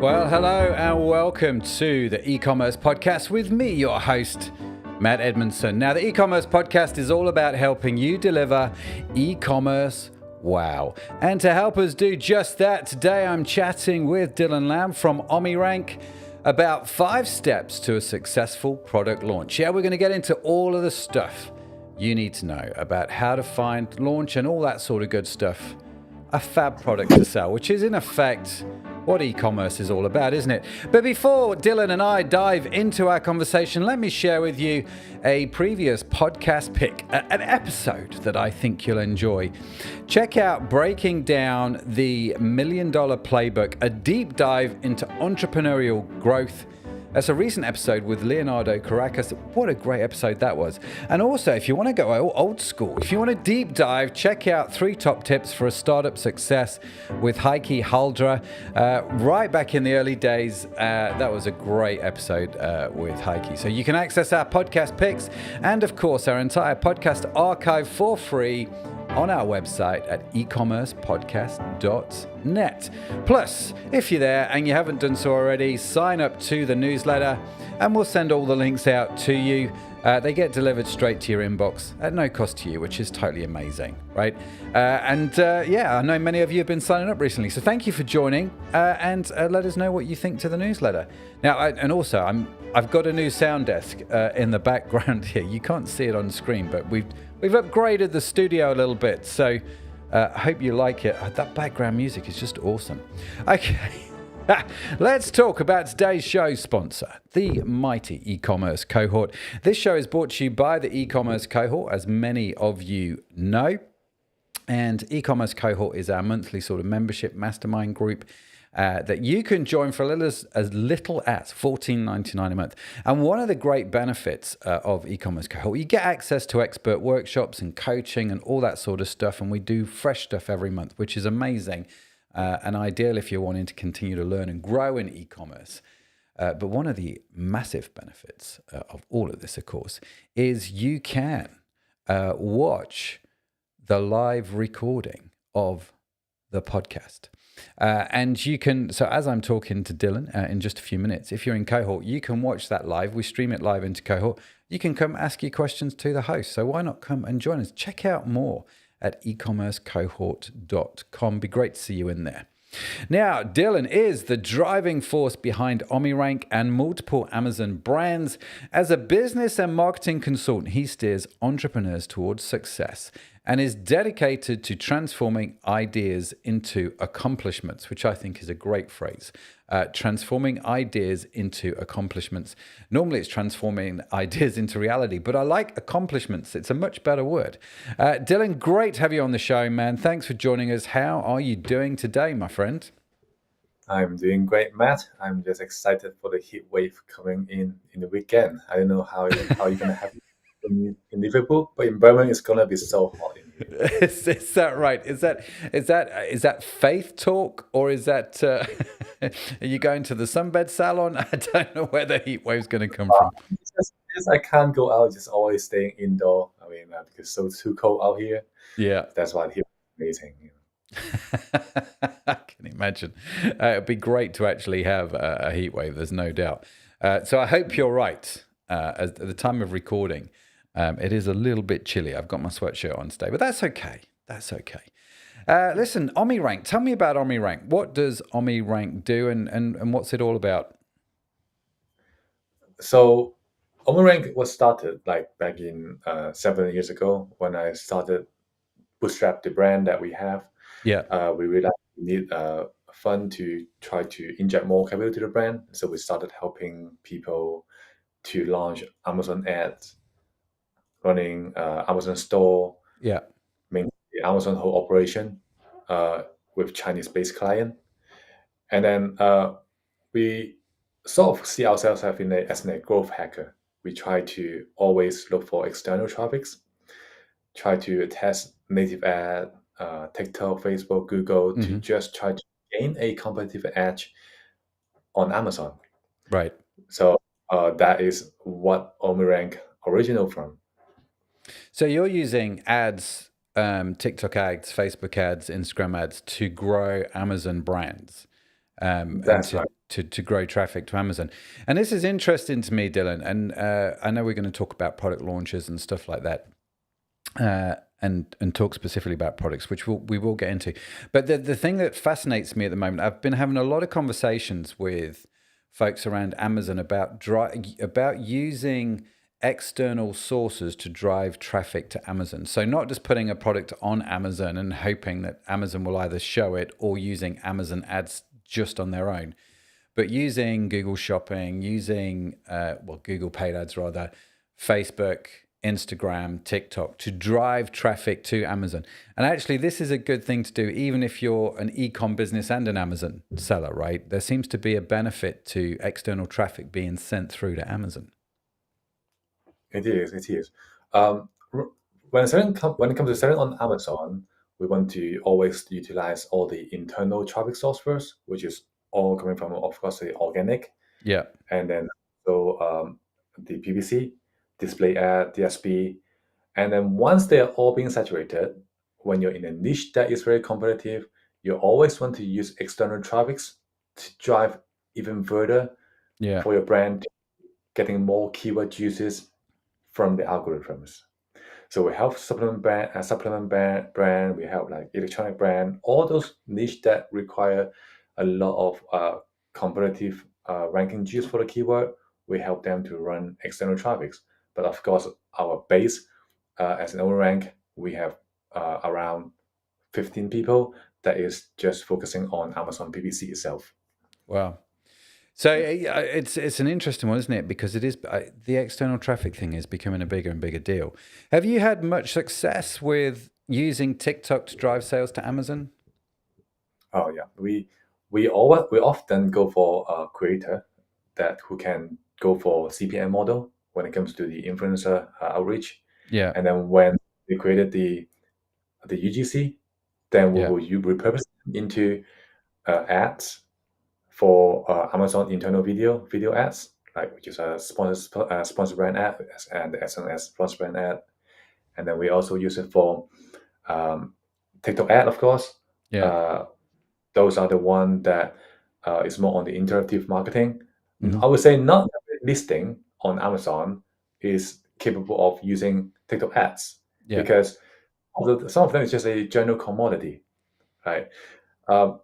Well, hello and welcome to the e-commerce podcast with me, your host, Matt Edmondson. Now, the e-commerce podcast is all about helping you deliver e-commerce wow. And to help us do just that, today I'm chatting with Dylan Lam from OmniRank about 5 steps to a successful product launch. Yeah, we're going to get into all of the stuff you need to know about how to find, launch, and all that sort of good stuff. A fab product to sell, which is in effect what e-commerce is all about, isn't it? But before Dylan and I dive into our conversation, let me share with you a previous podcast pick, an episode that I think you'll enjoy. Check out Breaking Down the $1 Million Playbook, a deep dive into entrepreneurial growth. That's a recent episode with Leonardo Caracas. What a great episode that was. And also, if you want to go old school, if you want to deep dive, check out 3 top tips for a startup success with Heike Haldra. Right back in the early days, that was a great episode with Heike. So you can access our podcast picks and, of course, our entire podcast archive for free on our website at ecommercepodcast.net. Plus, if you're there and you haven't done so already, sign up to the newsletter and we'll send all the links out to you. They get delivered straight to your inbox at no cost to you, which is totally amazing, right? I know many of you have been signing up recently, so thank you for joining and let us know what you think to the newsletter. Now, I've got a new sound desk in the background here. You can't see it on screen, but we've upgraded the studio a little bit, so I hope you like it. That background music is just awesome. Okay. Let's talk about today's show sponsor, the mighty e-commerce cohort. This show is brought to you by the e-commerce cohort, as many of you know. And e-commerce cohort is our monthly sort of membership mastermind group that you can join for as little as $14.99 a month. And one of the great benefits of e-commerce cohort, you get access to expert workshops and coaching and all that sort of stuff. And we do fresh stuff every month, which is amazing. And ideal if you're wanting to continue to learn and grow in e-commerce. But one of the massive benefits of all of this, of course, is you can watch the live recording of the podcast. And you can, so as I'm talking to Dylan in just a few minutes, if you're in cohort, you can watch that live. We stream it live into cohort. You can come ask your questions to the host. So why not come and join us? Check out more at ecommercecohort.com. Be great to see you in there. Now, Dylan is the driving force behind OmniRank and multiple Amazon brands. As a business and marketing consultant, he steers entrepreneurs towards success and is dedicated to transforming ideas into accomplishments, which I think is a great phrase. Transforming ideas into accomplishments. Normally it's transforming ideas into reality, but I like accomplishments. It's a much better word. Dylan, great to have you on the show, man. Thanks for joining us. How are you doing today, my friend? I'm doing great, Matt. I'm just excited for the heat wave coming in the weekend. I don't know how you're going to have it in Liverpool, but in Birmingham it's going to be so hot in here. Is that right? Is that faith talk, or is that are you going to the sunbed salon? I don't know where the heat wave's going to come from. I can't go out, just always staying indoor. I mean, because it's too cold out here. Yeah, that's why it's amazing. I can imagine. It'd be great to actually have a heat wave. There's no doubt. So I hope you're right. At the time of recording, it is a little bit chilly. I've got my sweatshirt on today, but that's okay. Listen, OmniRank. Tell me about OmniRank. What does OmniRank do, and what's it all about? So, OmniRank was started like back in 7 years ago when I started bootstrap the brand that we have. Yeah. We realized we need fund to try to inject more capital to the brand. So we started helping people to launch Amazon ads, running Amazon store, maintaining the Amazon whole operation with Chinese-based client. And then we sort of see ourselves as a growth hacker. We try to always look for external traffics, try to test native ad, TikTok, Facebook, Google, to just try to gain a competitive edge on Amazon. Right. So that is what OmniRank original from. So you're using ads, TikTok ads, Facebook ads, Instagram ads to grow Amazon brands. That's right. to grow traffic to Amazon. And this is interesting to me, Dylan. And I know we're going to talk about product launches and stuff like that, and talk specifically about products, which we will get into. But the thing that fascinates me at the moment, I've been having a lot of conversations with folks around Amazon about using external sources to drive traffic to Amazon. So not just putting a product on Amazon and hoping that Amazon will either show it, or using Amazon ads just on their own, but using Google Shopping, using Google paid ads rather, Facebook, Instagram, TikTok to drive traffic to Amazon. And actually, this is a good thing to do, even if you're an e-com business and an Amazon seller, right? There seems to be a benefit to external traffic being sent through to Amazon. It is. It is. When it comes to selling on Amazon, we want to always utilize all the internal traffic source first, which is all coming from, of course, the organic, Yeah. and then the PPC, display ad, DSP, and then once they are all being saturated, when you're in a niche that is very competitive, you always want to use external traffics to drive even further Yeah. for your brand, getting more keyword uses from the algorithms. So we help supplement brand, we help like electronic brand, all those niche that require a lot of competitive ranking juice for the keyword. We help them to run external traffics. But of course, our base as an own rank, we have around 15 people that is just focusing on Amazon PPC itself. Wow. So it's an interesting one, isn't it? Because it is the external traffic thing is becoming a bigger and bigger deal. Have you had much success with using TikTok to drive sales to Amazon? Oh yeah, we often go for a creator that who can go for CPM model when it comes to the influencer outreach. Yeah. And then when we created the UGC, then we Yeah. will repurpose them into ads for Amazon internal video ads, like which is a sponsor brand ad and SNS sponsor brand ad. And then we also use it for TikTok ad, of course. Yeah. Uh, those are the one that is more on the interactive marketing. Hmm. I would say not every listing on Amazon is capable of using TikTok ads, Yeah. because some of them is just a general commodity, right? Um,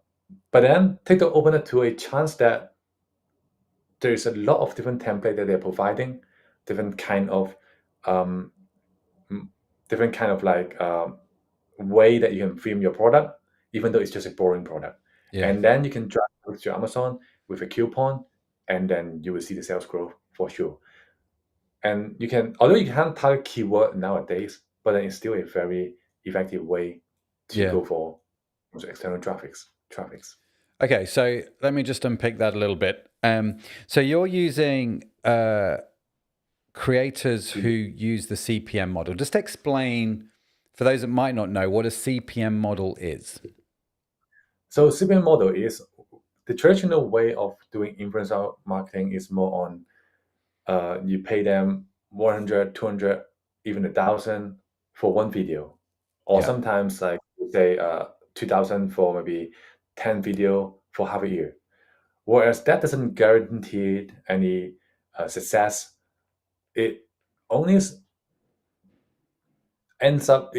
but then TikTok opened it to a chance that there is a lot of different template that they're providing, different kind of um, different kind of like way that you can film your product, even though it's just a boring product. Yeah. And then you can drive it to Amazon with a coupon, and then you will see the sales growth for sure. And you can, although you can't target keyword nowadays, but then it's still a very effective way to Yeah. go for those external traffics. Okay, so let me just unpick that a little bit. So you're using creators who use the CPM model. Just explain, for those that might not know, what a CPM model is. So CPM model is the traditional way of doing influencer marketing is more on you pay them 100, 200, even 1,000 for one video, or Yeah. sometimes like say 2,000 for maybe 10 video for half a year. Whereas that doesn't guarantee any success. It only ends up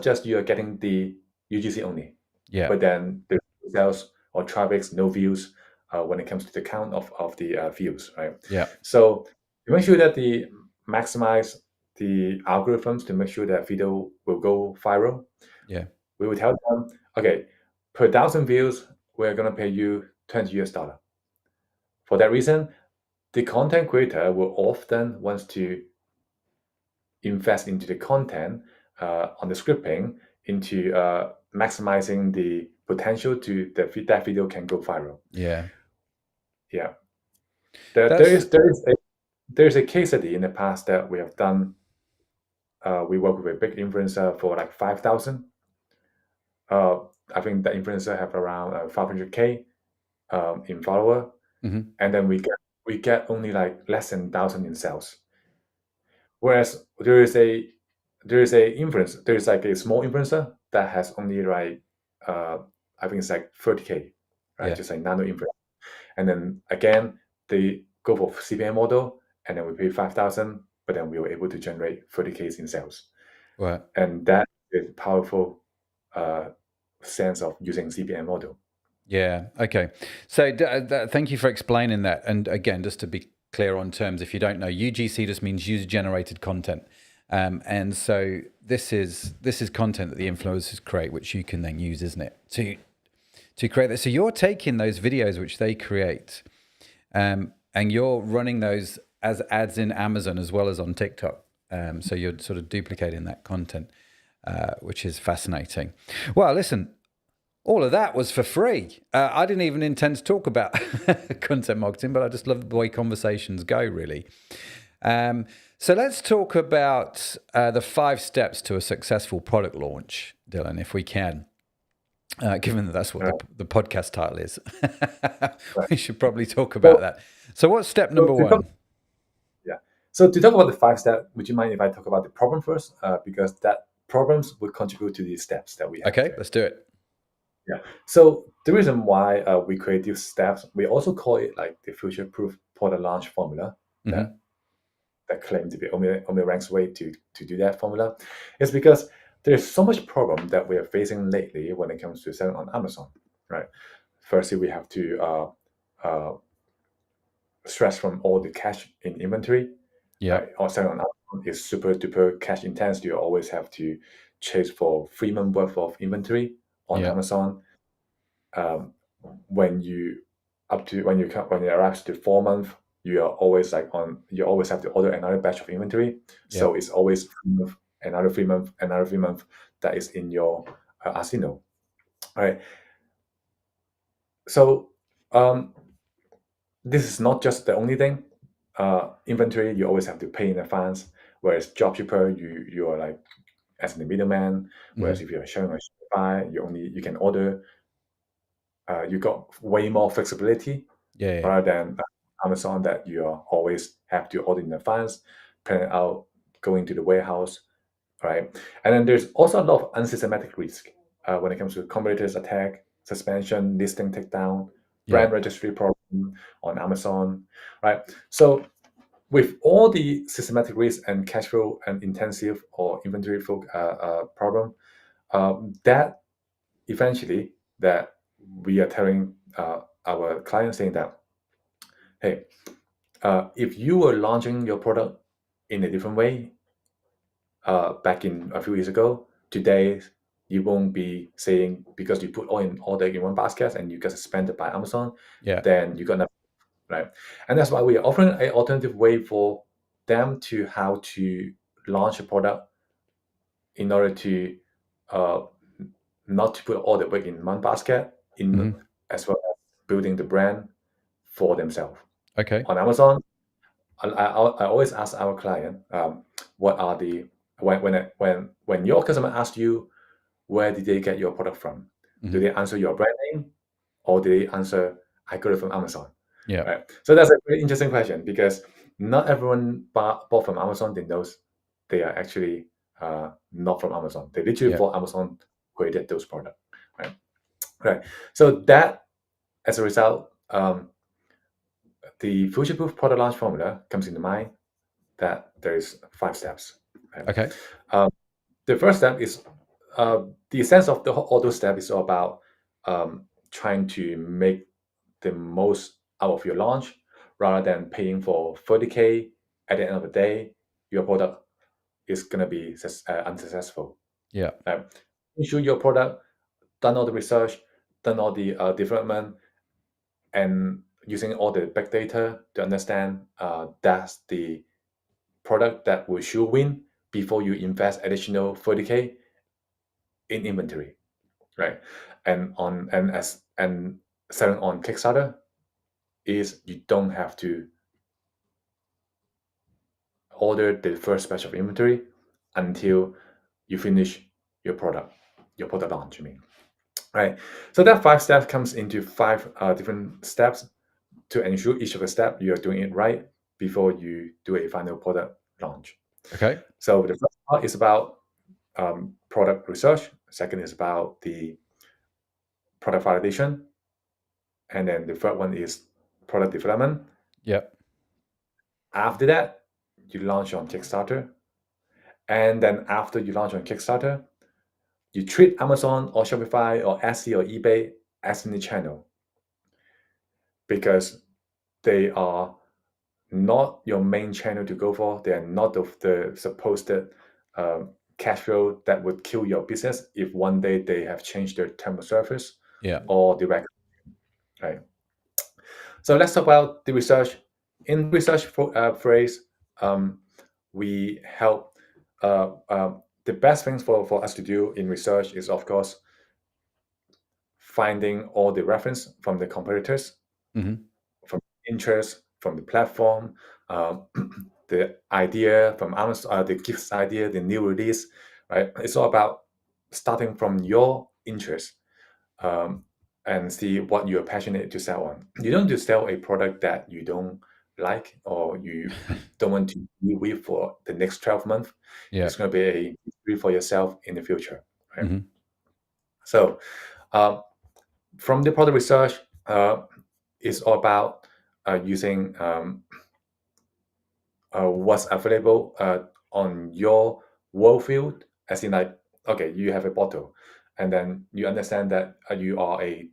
just you're getting the UGC only, Yeah. but then the sales or traffics, no views when it comes to the count of the views, right? Yeah. So to make sure that the maximize the algorithms to make sure that video will go viral, Yeah. we will tell them, okay, per 1,000 views, we're gonna pay you $20. For that reason, the content creator will often wants to invest into the content on the scripting into maximizing the potential to that video can go viral. Yeah. Yeah, there, there That's is there is a there's a case study in the past that we have done. We work with a big influencer for like 5,000. Uh, I think the influencer have around 500K in follower, mhm. and then we get only like less than 1,000 in sales. Whereas there is like a small influencer that has only like I think it's like 30K, right? Yeah. Just like nano influencer. And then again, they go for CPM model, and then we pay 5,000, but then we were able to generate 30K in sales. Right. And that is powerful sense of using CPM model. Yeah. Okay. So thank you for explaining that. And again, just to be clear on terms, if you don't know, UGC just means user generated content. And so this is content that the influencers create, which you can then use, isn't it, to create that. So you're taking those videos which they create, and you're running those as ads in Amazon as well as on TikTok. So you're sort of duplicating that content, which is fascinating. Well, listen, all of that was for free. I didn't even intend to talk about content marketing, but I just love the way conversations go, really. So let's talk about the 5 steps to a successful product launch, Dylan, if we can. Given that that's what the podcast title is, we should probably talk about that. So what's step number 1? So to talk about the 5 steps, would you mind if I talk about the problem first? Because that problems would contribute to these steps that we have. Okay, let's do it. Yeah. So the reason why we create these steps, we also call it like the future-proof product launch formula that claim to be only ranks way to do that formula, is because there's so much problem that we are facing lately when it comes to selling on Amazon, right? Firstly, we have to stress from all the cash in inventory. Yeah. Right? Or selling on Amazon is super duper cash intense. You always have to chase for 3 months worth of inventory on Amazon. When you arrive to 4 months, you are always you always have to order another batch of inventory. So it's always 3 months, another 3 months, another 3 months that is in your arsenal. All right. So this is not just the only thing. Inventory, you always have to pay in advance. Whereas dropshipper, you are like as the middleman. Whereas if you're showing a Shopify, you can order. You got way more flexibility rather than Amazon that you always have to order in advance, plan it out, going to the warehouse, right? And then there's also a lot of unsystematic risk when it comes to competitors attack, suspension, listing takedown, brand registry problem on Amazon, right? So with all the systematic risk and cash flow and intensive or inventory problem, that eventually that we are telling our clients saying that, hey, if you were launching your product in a different way back in a few years ago, today you won't be saying because you put all the egg in one basket and you get suspended by Amazon, then you're gonna, right? And that's why we are offering an alternative way for them to how to launch a product in order to not to put all the egg in one basket, as well as building the brand for themselves. Okay. On Amazon, I always ask our client, what are the when your customer asks you where did they get your product from, do they answer your brand name or do they answer I got it from Amazon? Yeah. Right. So that's a very interesting question because not everyone bought from Amazon. They knows they are actually not from Amazon. They literally thought Amazon created those products. Right. Right. So that as a result, the future-proof product launch formula comes into mind that there is 5 steps. Right? Okay. The first step is the essence of all those steps is all about trying to make the most out of your launch rather than paying for 30K at the end of the day. Your product is going to be unsuccessful. Yeah. Issue your product, done all the research, done all the development, and using all the big data to understand that's the product that will sure win before you invest additional 30K in inventory, right? And selling on Kickstarter is you don't have to order the first batch of inventory until you finish your product launch, I mean. Right. So that 5 steps comes into 5 different steps to ensure each of the steps you are doing it right before you do a final product launch. Okay. So the first part is about product research. Second is about the product validation. And then the third one is product development. Yep. After that, you launch on Kickstarter. And then after you launch on Kickstarter, you treat Amazon or Shopify or Etsy or eBay as any channel, because they are not your main channel to go for. They are not the supposed cash flow that would kill your business if one day they have changed their term of service Yeah. or direct. Right. So let's talk about the research. In research phrase, we help. The best things for us to do in research is, of course, finding all the reference from the competitors, Hmm. from interest, from the platform, the idea from Amazon, the gift idea, the new release, right? It's all about starting from your interest, and see what you're passionate to sell on. You don't just sell a product that you don't like or you don't want to deal with for the next 12 months. Yeah. It's going to be a history for yourself in the future, right? Hmm. So, from the product research, it's all about using what's available on your worldview, as in, like, okay, you have a bottle, and then you understand that you are a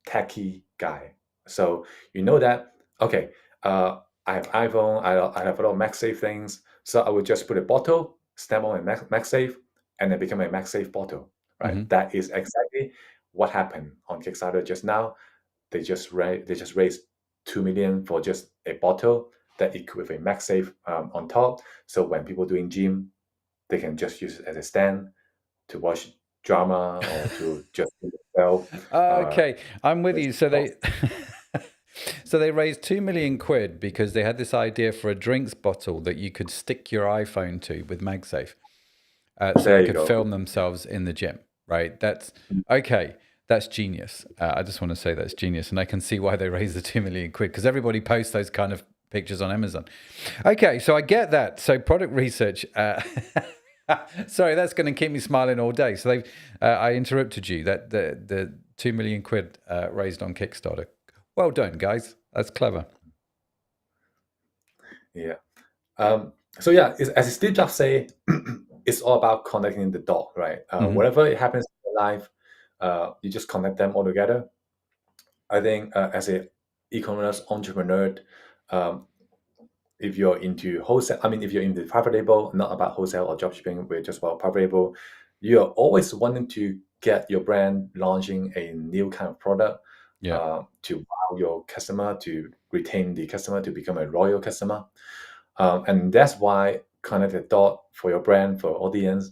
techie guy. So you know that, okay, I have iPhone, I have a lot of MagSafe things, so I would just put a bottle, stamp on a MagSafe, and then become a MagSafe bottle, right? Hmm. That is exactly what happened on Kickstarter just now. They just raised 2 million for just a bottle that equipped with a MagSafe on top. So when people doing gym, they can just use it as a stand to watch drama or to just well. Okay, I'm with you. So Oh, they so they raised 2 million quid because they had this idea for a drinks bottle that you could stick your iPhone to with MagSafe, so there they you could go. film themselves in the gym. Right? That's okay. That's genius. I just want to say that's genius, and I can see why they raised the 2 million quid, because everybody posts those kind of pictures on Amazon. Okay, so I get that. So product research. Sorry, that's going to keep me smiling all day. So they, I interrupted you. That the 2 million quid raised on Kickstarter. Well done, guys. That's clever. Yeah. So yeah, as Steve Jobs say, it's all about connecting the dot, right? Hmm. Whatever it happens in your life, you just connect them all together. I think as a e-commerce entrepreneur, um, if you're into wholesale, I mean, if you're into private label, not about wholesale or dropshipping, we're just about private label, you're always wanting to get your brand launching a new kind of product, Yeah. to wow your customer, to retain the customer, to become a loyal customer. And that's why connect the dot for your brand, for audience,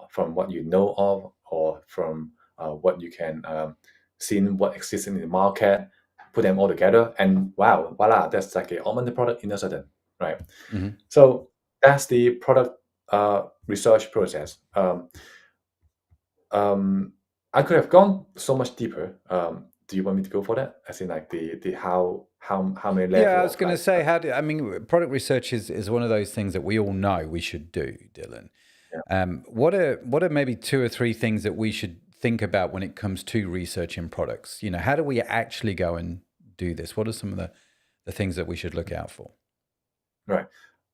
from what you know of, or from what you can see what exists in the market, put them all together, and wow, voila, that's like a almond product in a sudden, right? Hmm. So that's the product research process. Um, I could have gone so much deeper. Do you want me to go for that? As in, like, the how many Yeah, I level was of, going to like, say, I mean, product research is one of those things that we all know we should do, Dylan. yeah, What are maybe two or three things that we should think about when it comes to researching products? You know, how do we actually go and do this? What are some of the things that we should look out for? right.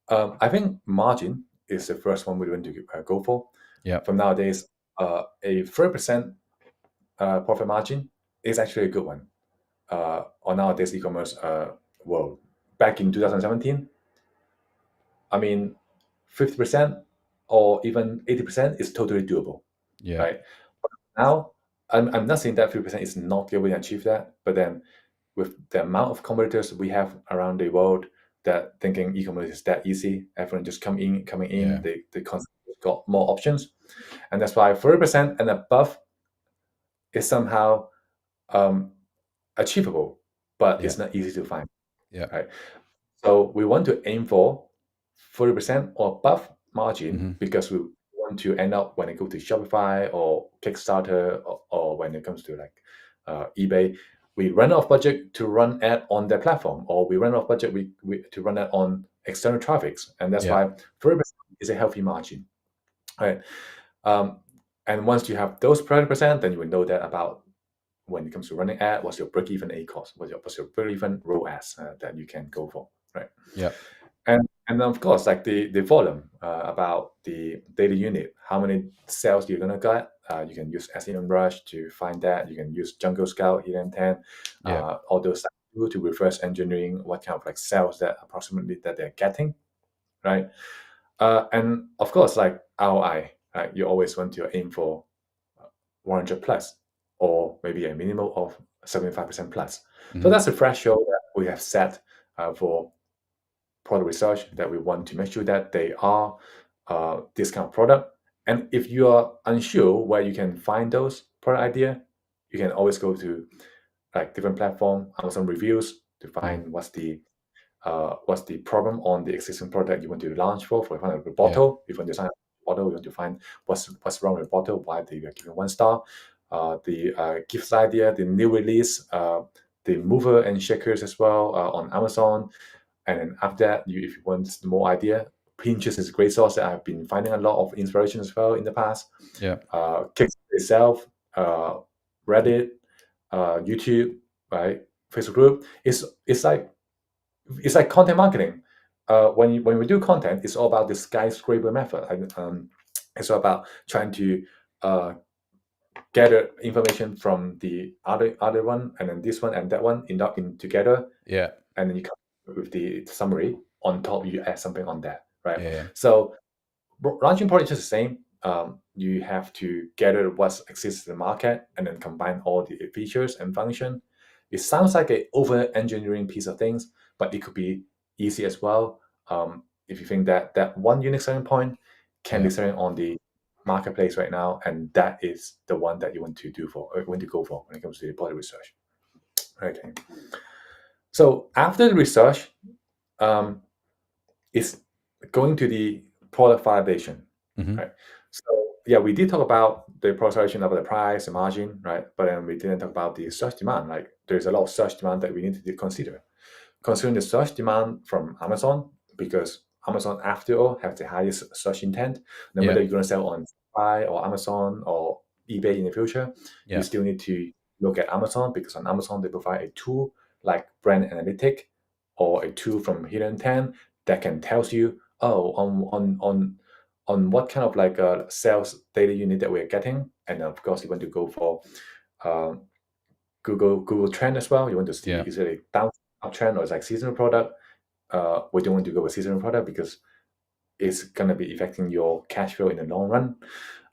I think margin is the first one we want to go for. Yeah. From nowadays, a 30% profit margin is actually a good one. On nowadays e-commerce world, back in 2017, I mean, 50% or even 80% is totally doable, Yeah. right? But now, I'm not saying that 50% is not going to achieve that, but then with the amount of competitors we have around the world that thinking e-commerce is that easy, everyone just coming in, Yeah. they constantly got more options. And that's why 30% and above is somehow um, achievable, but Yeah. it's not easy to find, Yeah. right? So we want to aim for 30% or above margin, Hmm. because we want to end up when it goes to Shopify or Kickstarter, or when it comes to, like, eBay, we run out of budget to run ad on their platform, or we run out of budget to run ad on external traffics, and that's Yeah. why 30% is a healthy margin, right? Um, and once you have those 30%, then you will know that about when it comes to running ad, what's your break-even A cost, what's your break-even ROAS that you can go for, right? Yeah. And of course, like the volume, about the daily unit, how many sales you're gonna get. You can use SEMrush to find that. You can use Jungle Scout, Helium 10, Yeah. all those to reverse engineering what kind of like sales that approximately that they're getting, right? And of course, like ROI, right? You always want to aim for 100 plus, or maybe a minimum of 75% plus. So that's the threshold that we have set for product research, that we want to make sure that they are this kind of product. And if you are unsure where you can find those product idea, you can always go to like different platform, Amazon reviews, to find what's the problem on the existing product you want to launch for. For example, the bottle. If you want to sign up for bottle, you want to find what's wrong with the bottle, why they are giving 1 star. The gift idea, the new release, the mover and shakers as well on Amazon. And then after that, if you want more idea, Pinterest is a great source that I've been finding a lot of inspiration as well in the past. Yeah. Kickstarter itself, Reddit, YouTube, right, Facebook group. It's like content marketing. When we do content, it's all about the skyscraper method. It's all about trying to gather information from the other one, and then this one and that one in together, Yeah. and then you come up with the summary. On top, you add something on that, right? Yeah. So launching product is just the same. You have to gather what exists in the market and then combine all the features and function. It sounds like an over engineering piece of things, but it could be easy as well. If you think that that one unique selling point can be selling on the marketplace right now, and that is the one that you want to go for when it comes to the product research. Okay. So after the research, it's going to the product validation, right? So yeah, we did talk about the product validation about the price, the margin, right? But then we didn't talk about the search demand. Like there's a lot of search demand that we need to consider. Considering the search demand from Amazon, because Amazon, after all, has the highest search intent. No matter you're going to sell on Shopify or Amazon or eBay in the future, you still need to look at Amazon, because on Amazon they provide a tool like Brand Analytic or a tool from Helium 10 that can tells you, oh, on what kind of like sales data unit that we're getting, and of course you want to go for um, Google Trend as well. You want to see is it a down uptrend or it's like seasonal product. We don't want to go with seasonal product because it's gonna be affecting your cash flow in the long run.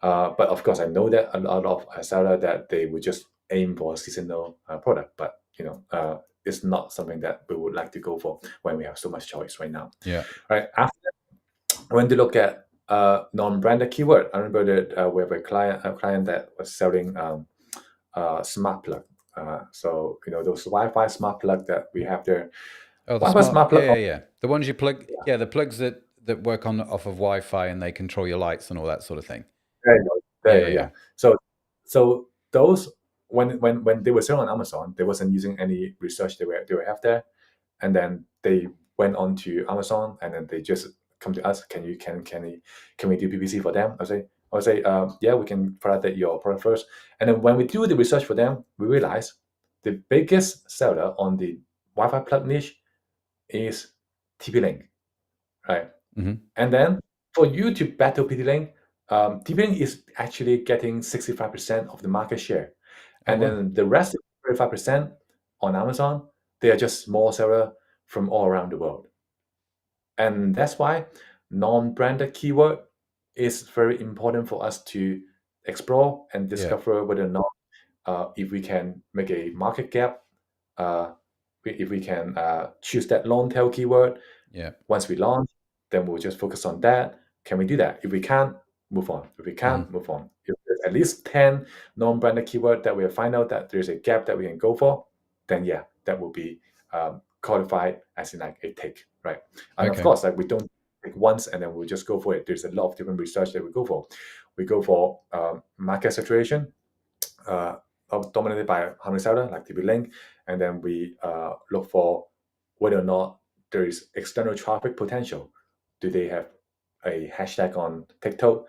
But of course, I know that a lot of seller that they would just aim for a seasonal product, but it's not something that we would like to go for when we have so much choice right now. Yeah. Right after that, when they look at non-branded keyword, I remember that we have a client that was selling smart plug. So those Wi-Fi smart plug that we have there. Oh, the Wi-Fi smart plug. yeah. The ones you plug. Yeah, the plugs that work off of Wi-Fi and they control your lights and all that sort of thing. There you go. There you go. Yeah. So those when they were selling on Amazon, they wasn't using any research they were have there, and then they went on to Amazon, and then they just come to us. Can we do PPC for them? I would say yeah, we can validate your product first, and then when we do the research for them, we realize the biggest seller on the Wi-Fi plug niche is TP-Link, right? And then for you to battle TP-Link, TP-Link is actually getting 65% of the market share, and then the rest, 35% on Amazon, they are just small seller from all around the world. And that's why non-branded keyword is very important for us to explore and discover whether or not if we can make a market gap, if we can choose that long tail keyword. Once we launch, then we'll just focus on that. Can we do that? If we can't, move on. If we can't, move on. If there's at least 10 non-branded keyword that we find out that there's a gap that we can go for, then yeah, that will be qualified as in like a take, right? And of course, like we don't take once and then we'll just go for it. There's a lot of different research that we go for. We go for market saturation, dominated by how many seller like TP-Link, and then we look for whether or not there is external traffic potential. Do they have a hashtag on TikTok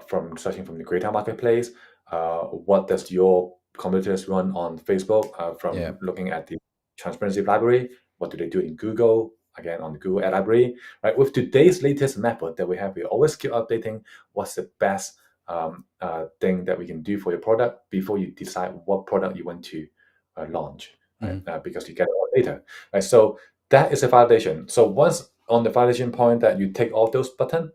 from searching from the greater marketplace? What does your competitors run on Facebook from looking at the transparency library. What do they do in Google? Again, on the Google Ad Library, right? With today's latest method that we have, we always keep updating what's the best thing that we can do for your product before you decide what product you want to launch, right? Because you get all data, right? So that is a validation. So once on the validation point that you take off those buttons,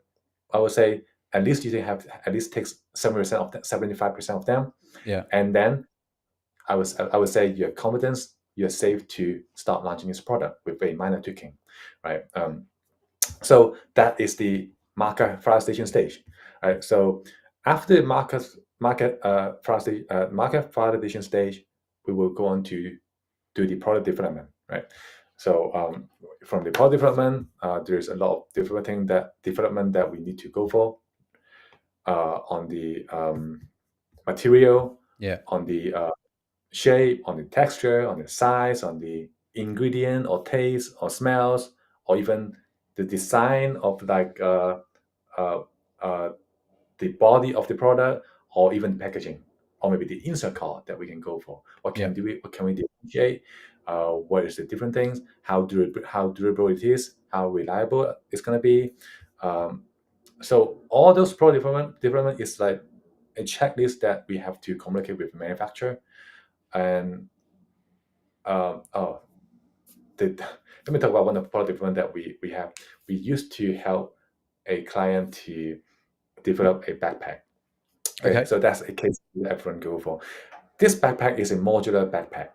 I would say at least you have at least takes 70% of them, 75% of them, and then I would say you're confident, you're safe to start launching this product with a minor tweaking, right? So that is the market validation stage, right? So after the market validation stage, we will go on to do the product development, right? So from the product development, there's a lot of development that we need to go for on the material, on the shape, on the texture, on the size, on the ingredient or taste or smells, or even the design of uh, uh, the body of the product, or even packaging, or maybe the insert card that we can go for. What can do we? What can we differentiate? What is the different things? How durable it is? How reliable it's gonna be? So all those product development is like a checklist that we have to communicate with the manufacturer. And let me talk about one of the product development that we have. We used to help a client to develop a backpack. Okay, so that's a case that everyone go for. This backpack is a modular backpack.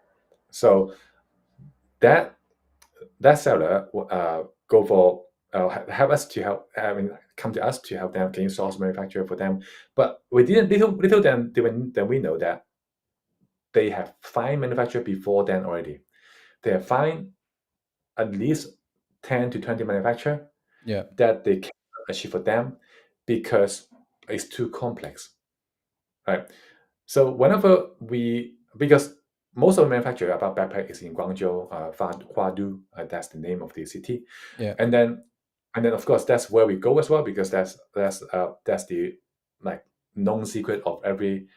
So that seller go for help us to help. I mean, come to us to help them. Can you source manufacturer for them? But we didn't little then we know that they have find manufacturer before then already. They have find at least 10 to 20 manufacturer that they can achieve for them because it's too complex, right? So whenever because most of the manufacturer about backpack is in Guangzhou, Huadu, that's the name of the city, and then of course that's where we go as well, because that's the like known secret of every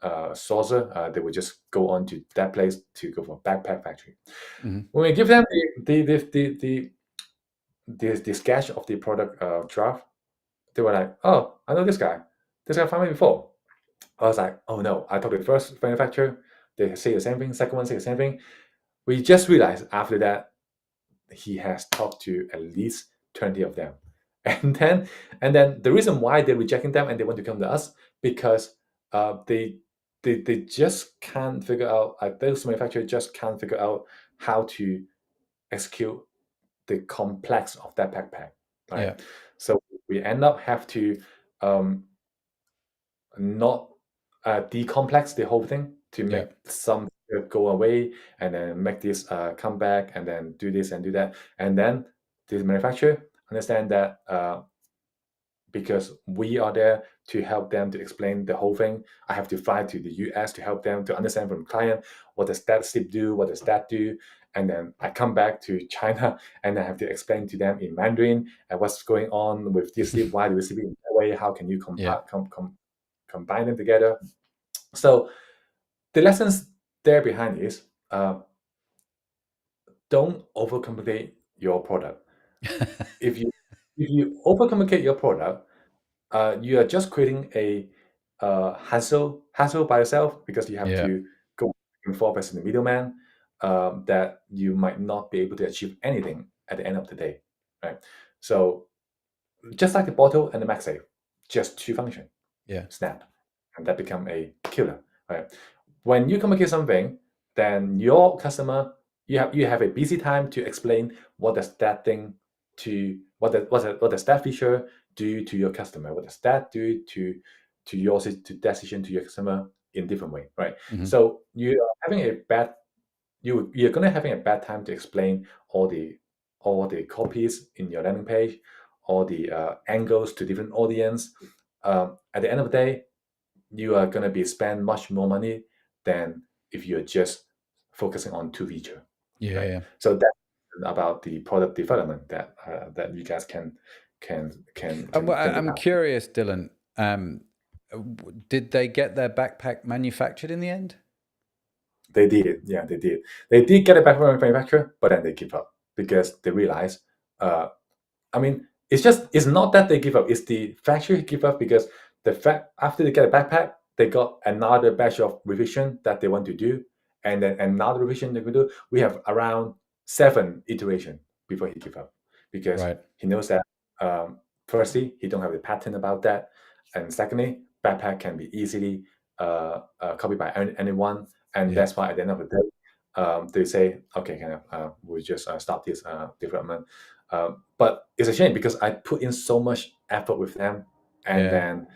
sourcer. They would just go on to that place to go for backpack factory. When we give them the sketch of the product draft, they were like, "Oh, I know this guy. This guy found me before." I was like, "Oh no!" I talked to the first manufacturer. They say the same thing. Second one say the same thing. We just realized after that he has talked to at least 20 of them, and then the reason why they're rejecting them and they want to come to us, because they just can't figure out, like those manufacturers just can't figure out how to execute the complex of that backpack, right? So we end up have to not decomplex the whole thing to make some go away, and then make this come back, and then do this and do that, and then the manufacturer understand that because we are there to help them to explain the whole thing. I have to fly to the US to help them to understand from the client, what does that slip do, what does that do, and then I come back to China and I have to explain to them in Mandarin and what's going on with this slip, why do we slip in that way, how can you combine them together. So the lessons there behind is don't overcomplicate your product. If you overcomplicate your product, you are just creating a hassle by yourself, because you have to go back and forth as the middleman, that you might not be able to achieve anything at the end of the day, right? So just like the bottle and the MagSafe, just two function, snap, and that become a killer, right? When you communicate something, then your customer, you have a busy time to explain what does that thing to what does that feature do to your customer, what does that do to your decision to your customer in different way, right? So you're gonna having a bad time to explain all the copies in your landing page, all the angles to different audience. At the end of the day, you are gonna be spend much more money than if you're just focusing on two feature. Right? So that's about the product development that you guys can I'm think I'm about. curious, Dylan. Did they get their backpack manufactured in the end? They did, yeah, they did. They did get it back from the manufacturer, but then they give up because they realize, uh, I mean, it's not that they give up. It's the factory give up because the fact after they get a backpack, they got another batch of revision that they want to do, and then another revision they will do. We have around 7 iteration before he give up because Right. he knows that firstly he don't have a pattern about that, and secondly backpack can be easily copied by anyone, and Yeah. that's why at the end of the day they say okay, kind of we just stop this development. But it's a shame because I put in so much effort with them, and Yeah. then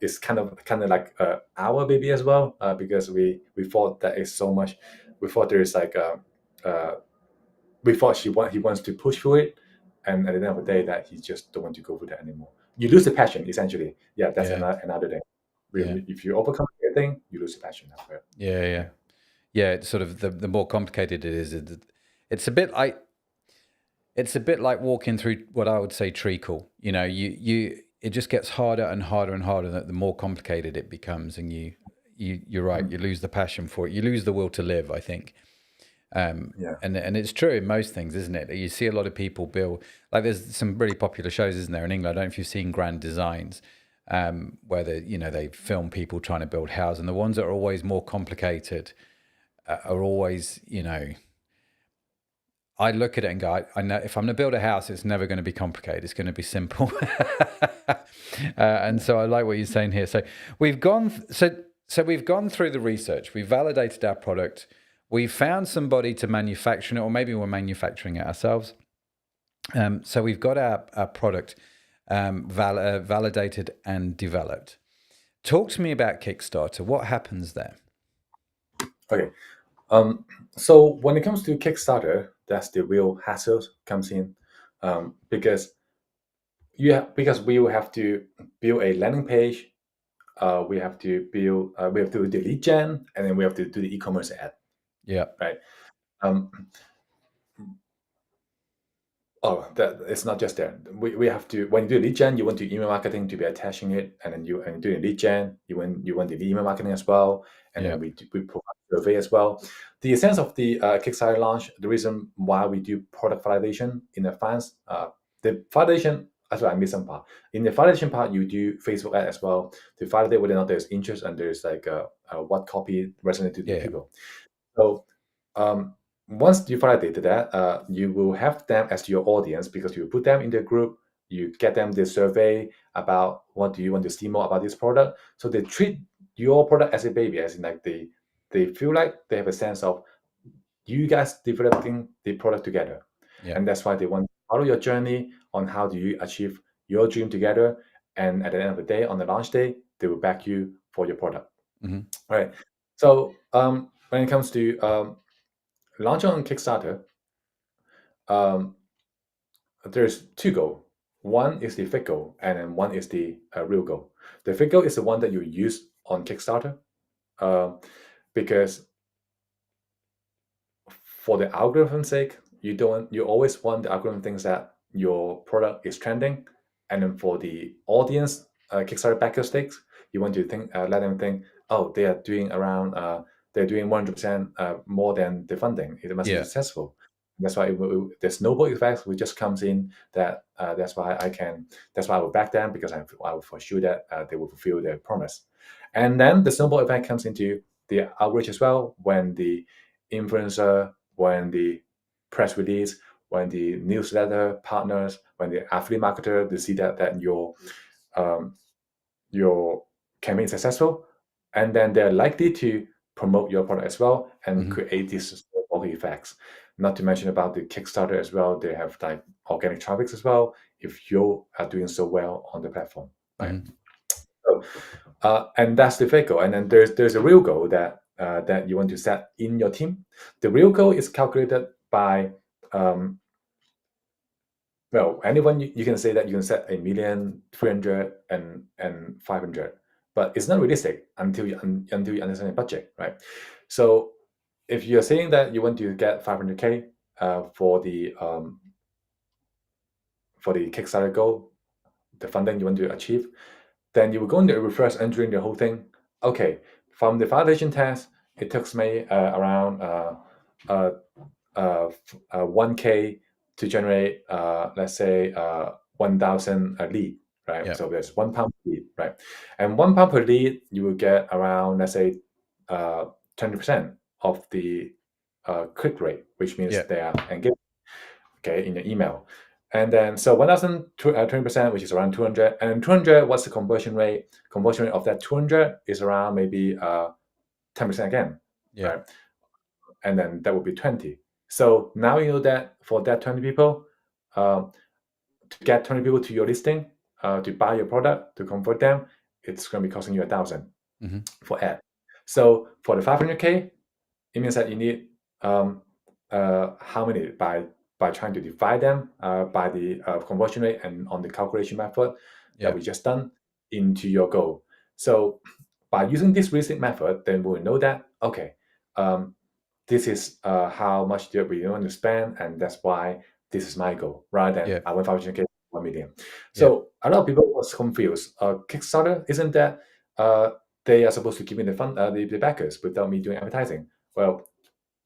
it's kind of like our baby as well, because we thought that is so much. We thought there is like uh, we thought he wants to push through it, and at the end of the day that he just don't want to go through that anymore. You lose the passion essentially. Yeah, that's Yeah. another thing. Yeah. If you overcome the thing, you lose the passion after it. Yeah. Yeah. Yeah, Yeah. It's sort of the more complicated it is, it's a bit like walking through what I would say treacle. It just gets harder and harder and harder the more complicated it becomes, and you're right. You lose the passion for it. You lose the will to live, I think. yeah, And it's true in most things, isn't it? You see a lot of people build, like there's some really popular shows, isn't there, in England? I don't know if you've seen Grand Designs, where they film people trying to build houses, and the ones that are always more complicated are always, I look at it and go, I know if I'm going to build a house, it's never going to be complicated. It's going to be simple. And so I like what you're saying here. So we've gone, we've gone through the research. We've validated our product. We've found somebody to manufacture it, or maybe we're manufacturing it ourselves. So we've got our product validated and developed. Talk to me about Kickstarter. What happens there? okay. So when it comes to Kickstarter, that's the real hassle comes in, because because we will have to build a landing page. We have to build. We have to do the lead gen, and then we have to do the e-commerce ad, Yeah, right? Um, Oh, that it's not just that. We have to when you do lead gen, you want to email marketing to be attaching it, and then you do lead gen, you want the email marketing as well, and yeah, then we provide survey as well. The essence of the Kickstarter launch, the reason why we do product validation in advance, the validation. Actually, I missed some part. In the validation part, you do Facebook ad as well to validate whether or not there's interest and there's like what copy resonates to the yeah, people. So um, once you validated that, you will have them as your audience because you put them in the group. You get them the survey about what do you want to see more about this product. So they treat your product as a baby, as in like they feel like they have a sense of you guys developing the product together, yeah. and that's why they want to follow your journey on how do you achieve your dream together. And at the end of the day, on the launch day, they will back you for your product. Hmm. Right. So when it comes to launch on Kickstarter, um, there's two goals. One is the fake goal, and then one is the real goal. The fake goal is the one that you use on Kickstarter, um, because for the algorithm sake, you always want the algorithm thinks that your product is trending, and then for the audience Kickstarter backer stakes, you want to think let them think, oh, they are doing around they're doing 100% more than the funding. It must be Yeah. successful. That's why the snowball effect which just comes in. That's why I will back them because I will for sure that they will fulfill their promise. And then the snowball effect comes into the outreach as well when the influencer, when the press release, when the newsletter partners, when the affiliate marketer, they see that um, your campaign is successful, and then they're likely to promote your product as well and Hmm. create these snowball effects. Not to mention about the Kickstarter as well. They have like organic traffic as well. If you are doing so well on the platform, right? Hmm. So, and that's the fake goal. And then there's a real goal that you want to set in your team. The real goal is calculated by well, anyone you can say that you can set 1,000,000, 300, and 500, but it's not realistic until you understand the budget, right? So if you're saying that you want to get 500K for the Kickstarter goal, the funding you want to achieve, then you will go into reverse engineering the whole thing. Okay, from the validation test, it took me around 1K to generate, let's say, 1,000 a lead, right? Yeah. So there's £1 per lead, right? And £1 per lead, you will get around, let's say, 20% of the click rate, which means Yeah. they are engaged, okay, in your email. And then, so 1,000, 20%, which is around 200. And 200, what's the conversion rate? Conversion rate of that 200 is around maybe 10% again, Yeah. right? And then that would be 20. So now you know that for that 20 people, to get 20 people to your listing, to buy your product, to convert them, it's going to be costing you 1,000 Mm-hmm. for ad. So for the 500K, it means that you need how many by trying to divide them by the conversion rate and on the calculation method Yeah. that we just done into your goal. So by using this reasoning method, then we'll know that, okay, this is how much we want to spend, and that's why this is my goal, rather than Yeah. I want 500K, 1 million. Yeah. So a lot of people was confused. Kickstarter, isn't that they are supposed to give me the fund, the backers without me doing advertising? Well,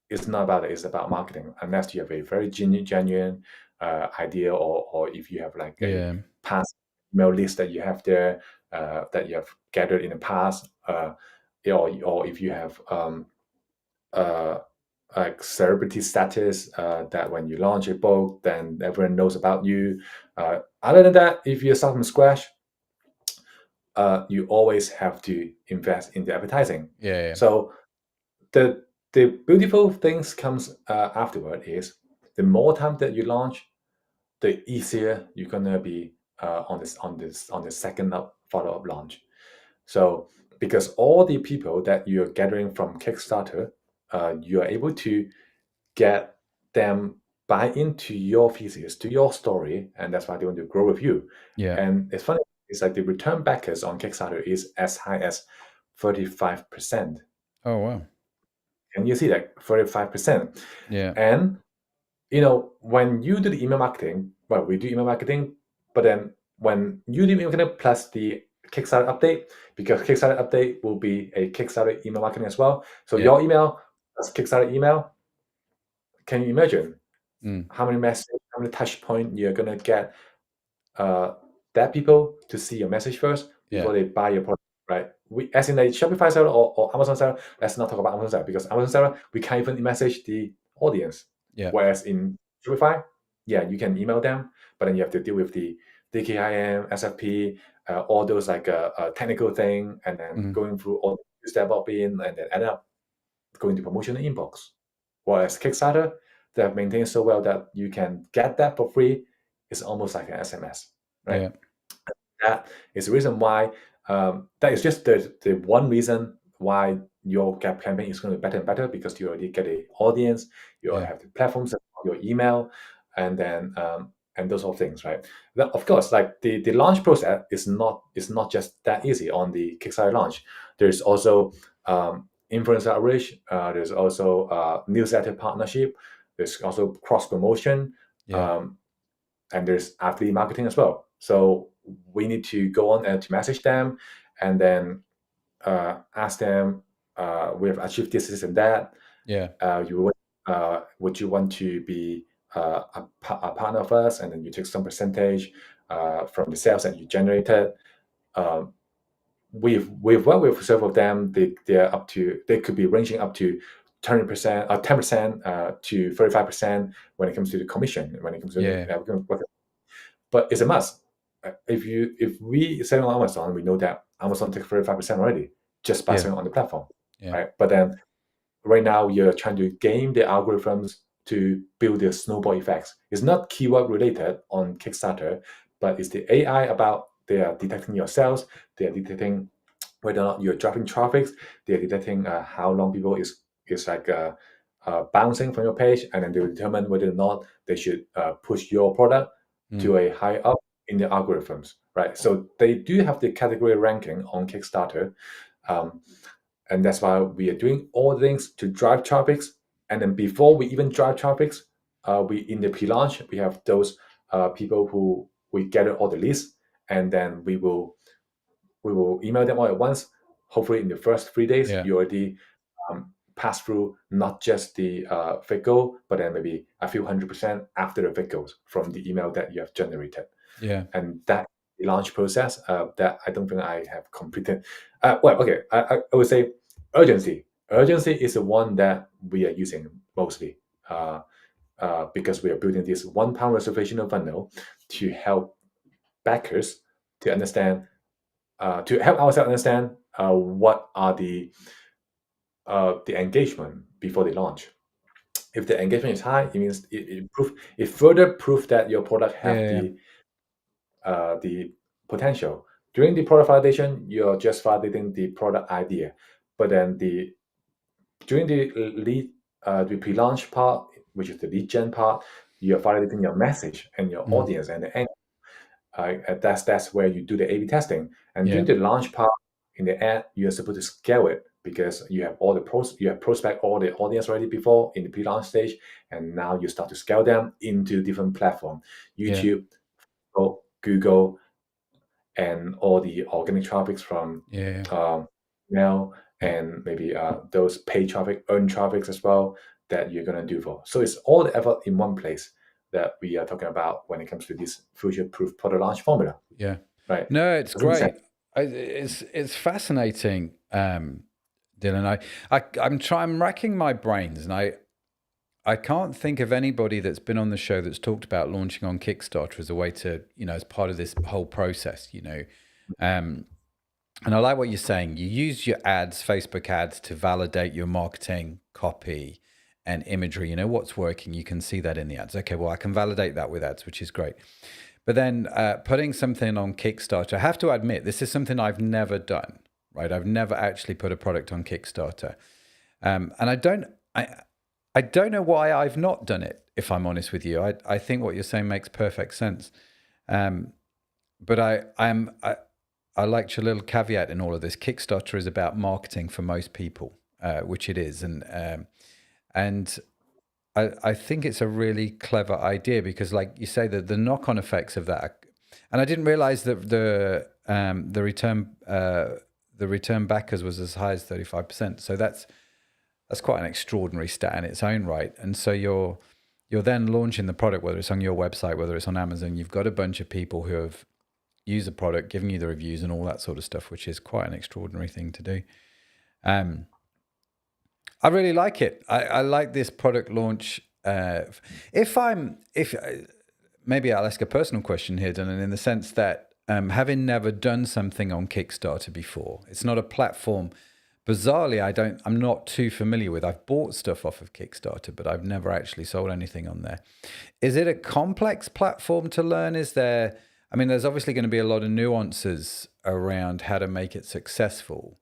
it's not about it. It's about marketing. Unless you have a very genuine idea, or if you have like a Yeah. past email list that you have there that you have gathered in the past, or if you have uh, like celebrity status that when you launch a book, then everyone knows about you. Other than that, if you start from scratch, you always have to invest in the advertising. Yeah. Yeah. So the beautiful things comes afterward is the more time that you launch, the easier you're gonna be on the second up follow up launch. So because all the people that you're gathering from Kickstarter, you are able to get them buy into your thesis, to your story, and that's why they want to grow with you. Yeah. And it's funny, it's like the return backers on Kickstarter is as high as 35%. Oh wow. And you see that 35%. Yeah. And when you do the email marketing, well, we do email marketing, but then when you do email marketing plus the Kickstarter update, because Kickstarter update will be a Kickstarter email marketing as well. So Yeah. your email plus Kickstarter email, can you imagine Mm. how many messages, how many touch point you're gonna get that people to see your message first Yeah. before they buy your product, right? We, as in a Shopify seller or Amazon seller, let's not talk about Amazon seller, because Amazon seller, we can't even message the audience. Yeah. Whereas in Shopify, yeah, you can email them, but then you have to deal with the DKIM, SFP, all those like technical thing, and then Mm. going through all the step up in, and then end up going to promotional inbox. Whereas Kickstarter, they have maintained so well that you can get that for free. It's almost like an SMS, right? Yeah. That is the reason why. That is just the one reason why your gap campaign is going to be better and better, because you already get an audience, you already Yeah. have the platforms, your email, and then and those all things, right? Then, of course, like the launch process is not just that easy on the Kickstarter launch. There's also influencer outreach. There's also newsletter partnership. There's also cross promotion. Yeah. Um, and there's affiliate marketing as well. So we need to go on and to message them, and then ask them, we have achieved this and that. Yeah. Would you want to be a partner of us? And then you take some percentage from the sales that you generated. Um, we've worked with several of them. They could be ranging up to 20% or 10% to 35% when it comes to the commission. When it comes to Yeah. but it's a must. If we selling on Amazon, we know that Amazon takes 35% already just by Yeah. selling on the platform, Yeah. right? But then right now you're trying to game the algorithms to build the snowball effects. It's not keyword related on Kickstarter, but it's the AI about they are detecting your sales, they are detecting whether or not you're driving traffic, they are detecting how long people is like bouncing from your page, and then they will determine whether or not they should push your product Mm. to a high up in the algorithms, right? So they do have the category ranking on Kickstarter. Um, and that's why we are doing all things to drive traffic. And then before we even drive traffic, we in the pre-launch we have those people who we gather all the lists, and then we will we will email them all at once. Hopefully, in the first 3 days, Yeah. you already pass through not just the fake goal, but then maybe a few 100% after the fake goals from the email that you have generated. Yeah. And that the launch process that I don't think I have completed. Well, okay, I would say urgency. Urgency is the one that we are using mostly because we are building this £1 reservational funnel to help backers to understand, to help ourselves understand what are the engagement before the launch. If the engagement is high, it means it further proof that your product have Yeah. the potential. During the product validation, you're just validating the product idea, but then during the pre-launch part, which is the lead gen part, you're validating your message and your Mhm. audience and the end. That's where you do the A/B testing. And Yeah. during the launch part in the ad, you're supposed to scale it because you have you have prospect all the audience already before in the pre-launch stage, and now you start to scale them into different platform, Yeah. YouTube, Google, and all the organic traffics from Yeah. email Yeah. and maybe those paid traffic, earned traffics as well that you're gonna do for. So it's all the effort in one place that we are talking about when it comes to this future-proof product launch formula, Yeah. right? No, it's Does it make sense? great. It's fascinating, Dylan. I'm racking my brains, and I can't think of anybody that's been on the show that's talked about launching on Kickstarter as a way to, as part of this whole process, And I like what you're saying. You use your ads, Facebook ads, to validate your marketing, copy, and imagery. You know what's working. You can see that in the ads. Okay, well, I can validate that with ads, which is great. But then putting something on Kickstarter, I have to admit, this is something I've never done, right? I've never actually put a product on Kickstarter. And I don't know why I've not done it, if I'm honest with you. I think what you're saying makes perfect sense. But I liked your little caveat in all of this. Kickstarter is about marketing for most people, which it is, and I think it's a really clever idea because, like you say, the knock-on effects of that. And I didn't realize that the return backers was as high as 35%. So that's quite an extraordinary stat in its own right. And so you're then launching the product, whether it's on your website, whether it's on Amazon. You've got a bunch of people who have used the product, giving you the reviews and all that sort of stuff, which is quite an extraordinary thing to do. I really like it. I like this product launch. If maybe I'll ask a personal question here, Dylan, in the sense that having never done something on Kickstarter before, it's not a platform. Bizarrely, I'm not too familiar with. I've bought stuff off of Kickstarter, but I've never actually sold anything on there. Is it a complex platform to learn? There's obviously going to be a lot of nuances around how to make it successful.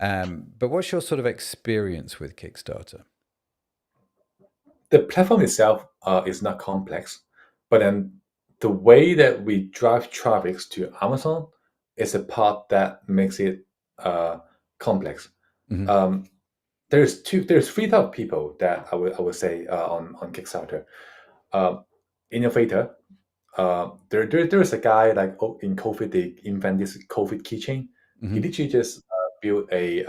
But what's your sort of experience with Kickstarter? The platform itself is not complex, but then the way that we drive traffic to Amazon is the part that makes it complex. Mm-hmm. There's three type of people that I would say on Kickstarter. Innovator. There is a guy like in COVID they invent this COVID keychain. He Mm-hmm. literally just built a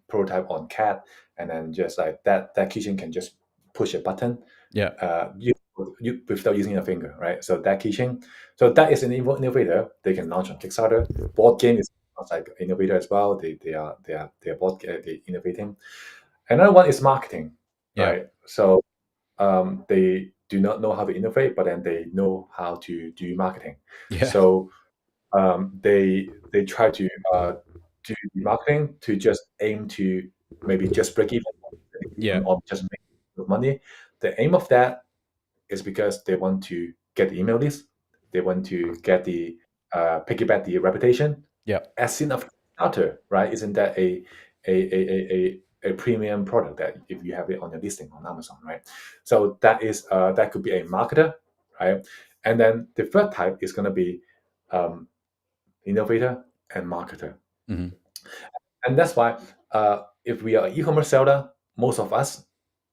prototype on CAD, and then just like that keychain can just push a button Yeah. you without using your finger, right? So that keychain, so that is an innovator. They can launch on Kickstarter. Board game is like innovator as well. They are they innovating. Another one is marketing, Yeah. right? So they do not know how to innovate, but then they know how to do marketing. Yeah. So they try to do the marketing to just aim to maybe just break Yeah. even or just make money. The aim of that is because they want to get the email list, they want to get the piggyback the reputation. Yeah. As seen of Starter, right? Isn't that a premium product that if you have it on your listing on Amazon, right? So that could be a marketer, right? And then the third type is going to be um, innovator and marketer. Mm-hmm. And that's why if we are e-commerce seller, most of us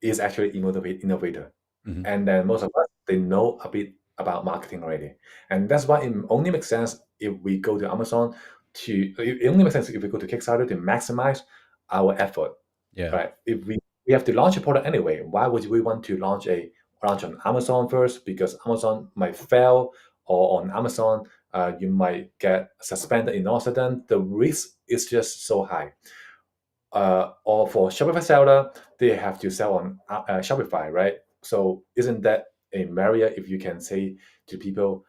is actually innovator. Mm-hmm. And then most of us, they know a bit about marketing already. And that's why it only makes sense if we go to Amazon it only makes sense if we go to Kickstarter to maximize our effort, Yeah. right? If we have to launch a product anyway, why would we want to launch on Amazon first? Because Amazon might fail, or on Amazon, you might get suspended in all sudden. The risk is just so high. Or for Shopify seller, they have to sell on Shopify, right? So isn't that a barrier if you can say to people,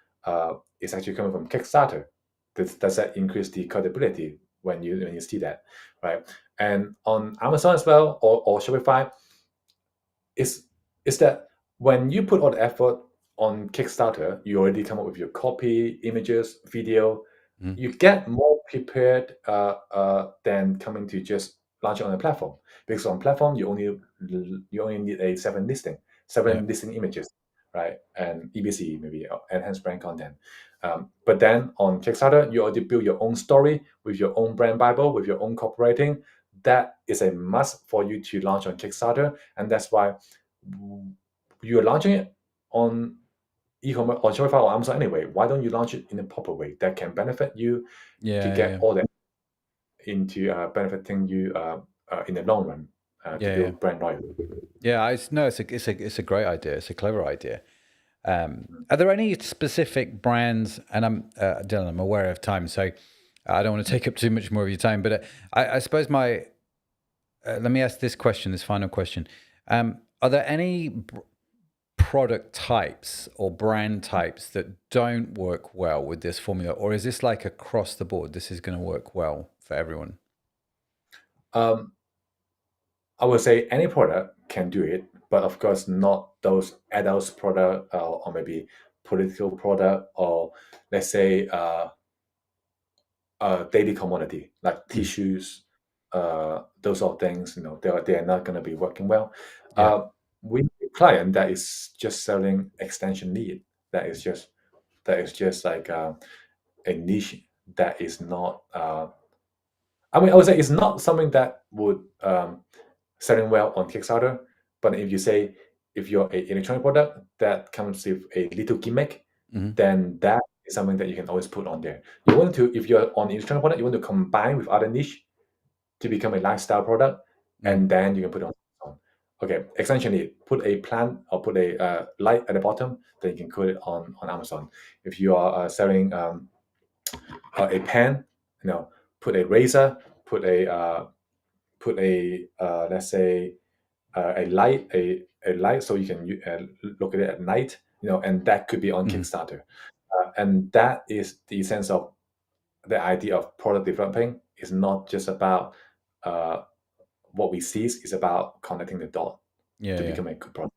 it's actually coming from Kickstarter? Does that increase the credibility when you see that, right? And on Amazon as well, or Shopify, is that when you put all the effort on Kickstarter, you already come up with your copy, images, video. Mhm. You get more prepared than coming to just launch it on a platform. Because on platform, you only need seven Yeah. listing images, right? And EBC, maybe enhanced brand content. But then on Kickstarter, you already build your own story with your own brand Bible, with your own copywriting. That is a must for you to launch on Kickstarter, and that's why you're launching it on e-commerce or Shopify or Amazon anyway. Why don't you launch it in a proper way that can benefit you to get all that into benefiting you in the long run to build brand loyalty? Yeah, it's a great idea. It's a clever idea. Are there any specific brands? And Dylan, I'm aware of time, so I don't want to take up too much more of your time. But I suppose let me ask this question, this final question: are there any product types or brand types that don't work well with this formula, or is this like across the board? This is going to work well for everyone. I would say any product can do it, but of course not those adults product or maybe political product, or let's say daily commodity like tissues, those sort of things. They are not going to be working well. Yeah. We have a client that is just selling extension lead. That is just like a niche that is not. I would say it's not something that would selling well on Kickstarter. But if you're an electronic product that comes with a little gimmick, then that is something that you can always put on there. If you're on electronic product, you want to combine with other niche to become a lifestyle product, and then you can put it on. Okay, essentially, put a plant or put a light at the bottom, then you can put it on Amazon. If you are selling a pen, put a razor, put a let's say a light so you can look at it at night, and that could be on Kickstarter. And that is the sense of the idea of product developing. Is not just about what we see, it's about connecting the dot to become a good product.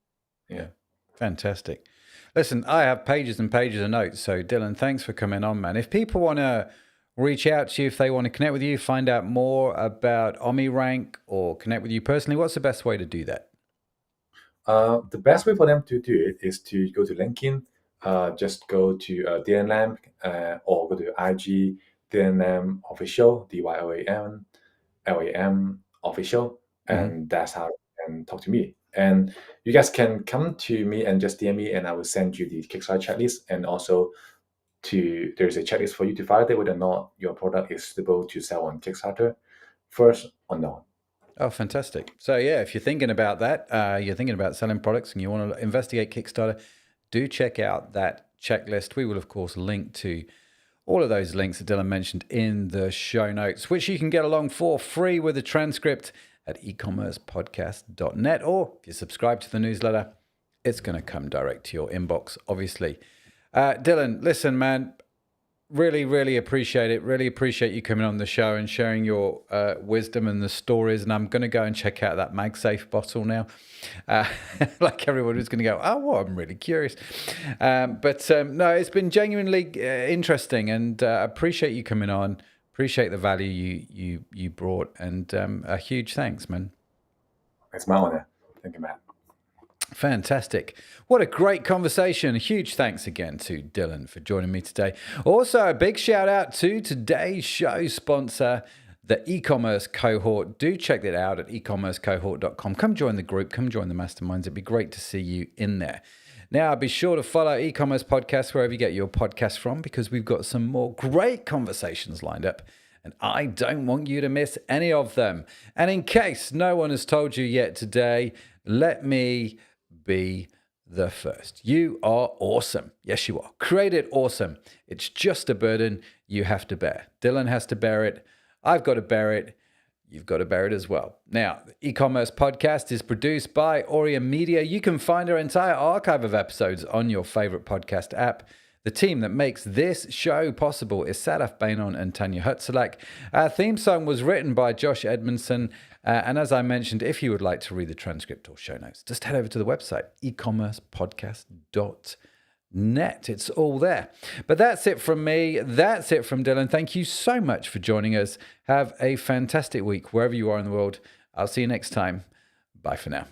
Yeah. Fantastic. Listen, I have pages and pages of notes. So Dylan, thanks for coming on, man. If people want to reach out to you, if they want to connect with you, find out more about OmniRank or connect with you personally, what's the best way to do that? The best way for them to do it is to go to LinkedIn. Just go to Dylan Lam, or go to IG Dylan Lam Official, DYLAM Official, and that's how you can talk to me. And you guys can come to me and just DM me, and I will send you the Kickstarter checklist, and also there's a checklist for you to validate whether or not your product is suitable to sell on Kickstarter first or not. Oh, fantastic. So yeah, if you're thinking about that, you're thinking about selling products and you want to investigate Kickstarter, do check out that checklist. We will, of course, link to all of those links that Dylan mentioned in the show notes, which you can get along for free with a transcript at ecommercepodcast.net. Or if you subscribe to the newsletter, it's going to come direct to your inbox, obviously. Dylan, listen, man, really, really appreciate it. Really appreciate you coming on the show and sharing your wisdom and the stories. And I'm going to go and check out that MagSafe bottle now. Like everyone was going to go, oh, well, I'm really curious. But no, it's been genuinely interesting, and appreciate you coming on. Appreciate the value you brought, and a huge thanks, man. It's my honor. Thank you, Matt. Fantastic. What a great conversation. Huge thanks again to Dylan for joining me today. Also, a big shout out to today's show sponsor, the e-commerce cohort. Do check that out at ecommercecohort.com. Come join the group. Come join the masterminds. It'd be great to see you in there. Now, be sure to follow e-commerce podcasts wherever you get your podcasts from, because we've got some more great conversations lined up and I don't want you to miss any of them. And in case no one has told you yet today, let me be the first. You are awesome. Yes, you are. Create it awesome. It's just a burden you have to bear. Dylan has to bear it. I've got to bear it. You've got to bear it as well. Now, the e-commerce podcast is produced by Aurea Media. You can find our entire archive of episodes on your favorite podcast app. The team that makes this show possible is Sadaf Bainon and Tanya Hutzelak. Our theme song was written by Josh Edmondson. And as I mentioned, if you would like to read the transcript or show notes, just head over to the website, ecommercepodcast.net. It's all there. But that's it from me. That's it from Dylan. Thank you so much for joining us. Have a fantastic week wherever you are in the world. I'll see you next time. Bye for now.